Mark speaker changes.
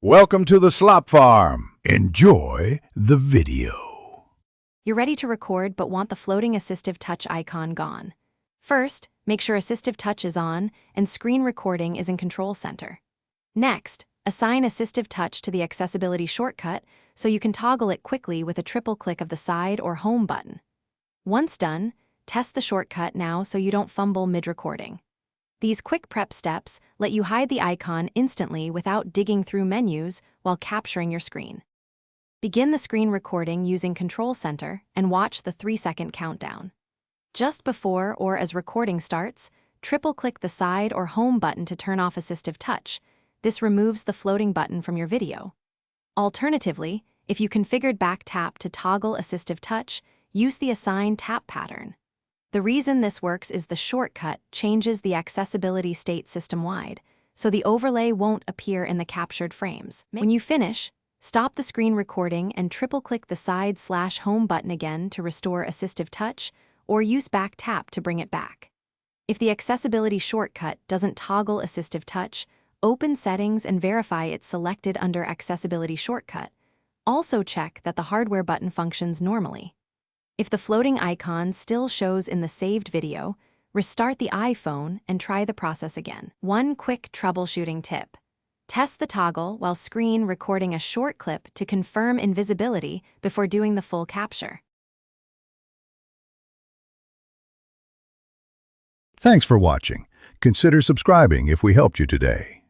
Speaker 1: Welcome to the Slop Farm. Enjoy the video.
Speaker 2: You're ready to record but want the floating Assistive Touch icon gone. First, make sure Assistive Touch is on and screen recording is in Control Center. Next, assign Assistive Touch to the accessibility shortcut so you can toggle it quickly with a triple click of the side or home button. Once done, test the shortcut now so you don't fumble mid-recording. These quick prep steps let you hide the icon instantly without digging through menus while capturing your screen. Begin the screen recording using Control Center and watch the 3-second countdown. Just before or as recording starts, triple-click the side or home button to turn off Assistive Touch. This removes the floating button from your video. Alternatively, if you configured back tap to toggle Assistive Touch, use the assign tap pattern. The reason this works is the shortcut changes the accessibility state system-wide, so the overlay won't appear in the captured frames. When you finish, stop the screen recording and triple-click the side/home button again to restore Assistive Touch, or use back tap to bring it back. If the accessibility shortcut doesn't toggle Assistive Touch, open Settings and verify it's selected under Accessibility Shortcut. Also check that the hardware button functions normally. If the floating icon still shows in the saved video, restart the iPhone and try the process again. One quick troubleshooting tip. Test the toggle while screen recording a short clip to confirm invisibility before doing the full capture.
Speaker 1: Thanks for watching. Consider subscribing if we helped you today.